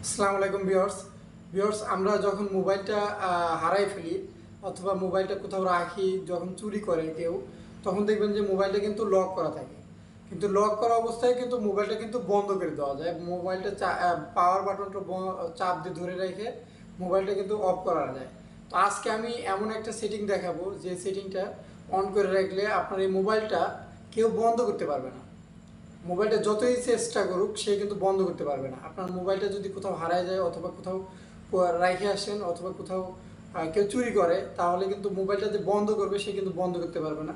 আসসালামু আলাইকুম ভিউয়ার্স আমরা যখন মোবাইলটা হারাই ফেলি অথবা মোবাইলটা কোথাও রাখি যখন চুরি করে কেউ তখন দেখবেন যে মোবাইলটা কিন্তু লক করা থাকে কিন্তু লক করা অবস্থায় কিন্তু মোবাইলটা কিন্তু বন্ধ করে দেওয়া যায় মোবাইলটা পাওয়ার বাটনটা চাপ দিয়ে ধরে রেখে মোবাইলটা কিন্তু অফ করা যায়। তো আজকে আমি এমন একটা সেটিং দেখাবো যে সেটিংটা অন করে রাখলে আপনার এই মোবাইলটা কেউ বন্ধ করতে পারবে না। মোবাইলটা যতই চেষ্টা করুক সে কিন্তু বন্ধ করতে পারবে না। আপনার মোবাইলটা যদি কোথাও হারায় যায় অথবা কোথাও রাইখে আসেন অথবা কোথাও কেউ চুরি করে তাহলে কিন্তু মোবাইলটা যে বন্ধ করবে সে কিন্তু বন্ধ করতে পারবে না।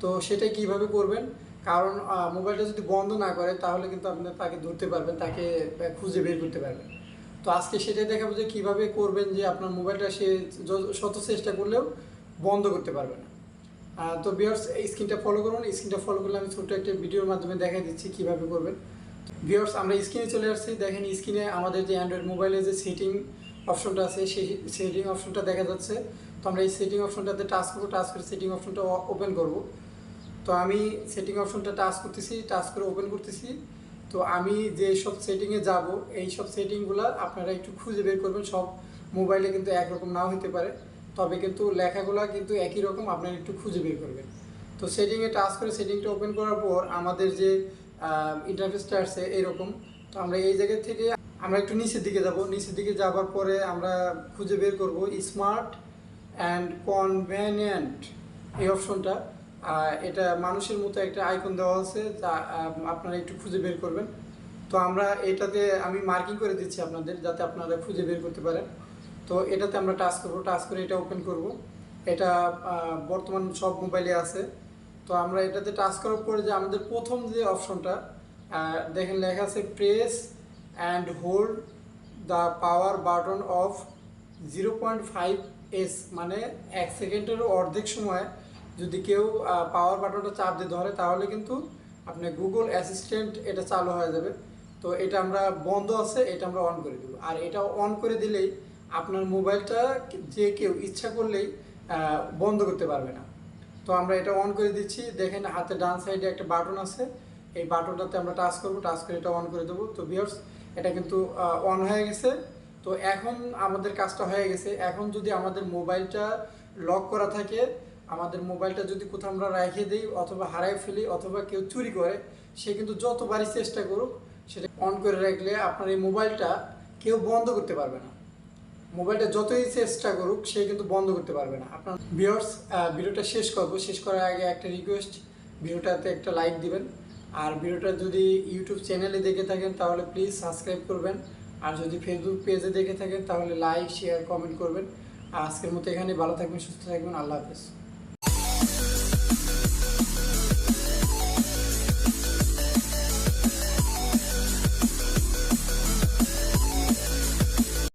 তো সেটাই কিভাবে করবেন, কারণ মোবাইলটা যদি বন্ধ না করে তাহলে কিন্তু আপনি তাকে ধরতে পারবেন, তাকে খুঁজে বের করতে পারবেন। তো আজকে সেটাই দেখাবো যে কীভাবে করবেন যে আপনার মোবাইলটা সে শত চেষ্টা করলেও বন্ধ করতে পারবে না। তো ভিউয়ার্স স্ক্রিনটা ফলো করুন। স্ক্রিনটা ফলো করলে আমি ছোট্ট একটা ভিডিওর মাধ্যমে দেখাই দিচ্ছি কীভাবে করবেন। ভিউয়ার্স আমরা স্ক্রিনে চলে আসছি, দেখেন স্ক্রিনে আমাদের যে অ্যান্ড্রয়েড মোবাইলে যে সেটিং অপশনটা আছে সেই সেটিং অপশনটা দেখা যাচ্ছে। তো আমরা এই সেটিং অপশনটাতে টাচ করবো, টাচ করে সেটিং অপশনটা ওপেন করব। তো আমি সেটিং অপশনটা টাচ করতেছি, টাচ করে ওপেন করতেছি। তো আমি যে সব সেটিংয়ে যাব এই সব সেটিংগুলো আপনারা একটু খুঁজে বের করবেন। সব মোবাইলে কিন্তু একরকম নাও হতে পারে, তবে কিন্তু লেখাগুলো কিন্তু একই রকম, আপনারা একটু খুঁজে বের করবেন। তো সেটিংয়ে টাচ করে সেটিংটা ওপেন করার পর আমাদের যে ইন্টারফেসটা আসছে এইরকম। তো আমরা এই জায়গা থেকে আমরা একটু নিচের দিকে যাব, নিচের দিকে যাওয়ার পরে আমরা খুঁজে বের করব স্মার্ট অ্যান্ড কনভেনিয়েন্ট এই অপশনটা। এটা মানুষের মতো একটা আইকন দেওয়া আছে, যা আপনারা একটু খুঁজে বের করবেন। তো আমরা এটাতে আমি মার্কিং করে দিচ্ছি আপনাদের, যাতে আপনারা খুঁজে বের করতে পারেন। তো এটাতে আমরা টাচ করব, টাচ করে এটা ওপেন করব। এটা বর্তমান সব মোবাইলে আছে। তো আমরা এটাতে টাচ করার পরে যে আমাদের প্রথম যে অপশনটা দেখেন লেখা আছে press and hold the power button of 0.5s, মানে 1 সেকেন্ডেরও অর্ধেক সময় যদি কেউ পাওয়ার বাটনটা চাপ দিয়ে ধরে তাহলে কিন্তু আপনি গুগল অ্যাসিস্ট্যান্ট এটা চালু হয়ে যাবে। তো এটা আমরা বন্ধ আছে, এটা আমরা অন করে দেবো। আর এটা অন করে দিলেই আপনার মোবাইলটা যে কেউ ইচ্ছা করলেই বন্ধ করতে পারবে না। তো আমরা এটা অন করে দিচ্ছি, দেখেন হাতে ডান সাইডে একটা বাটন আছে, এই বাটনটাতে আমরা টাচ করব, টাচ করে এটা অন করে দেবো। তো ভিউয়ার্স এটা কিন্তু অন হয়ে গেছে। তো এখন আমাদের কাজটা হয়ে গেছে। এখন যদি আমাদের মোবাইলটা লক করা থাকে, আমাদের মোবাইলটা যদি কোথাও আমরা রেখে দিই অথবা হারাই ফেলি অথবা কেউ চুরি করে, সে কিন্তু যতবারই চেষ্টা করুক সেটা অন করে রাখলে আপনার এই মোবাইলটা কেউ বন্ধ করতে পারবে না। মোবাইলটা যতই চেষ্টা করুক সে কিন্তু বন্ধ করতে পারবে না। আপনার ভিউয়ার্স ভিডিওটা শেষ করবো, শেষ করার আগে একটা রিকোয়েস্ট, ভিডিওটাতে একটা লাইক দিবেন। আর ভিডিওটা যদি ইউটিউব চ্যানেলে দেখে থাকেন তাহলে প্লিজ সাবস্ক্রাইব করবেন। আর যদি ফেসবুক পেজে দেখে থাকেন তাহলে লাইক শেয়ার কমেন্ট করবেন। আজকের মতো এখানে, ভালো থাকবেন, সুস্থ থাকবেন, আল্লাহ হাফেজ।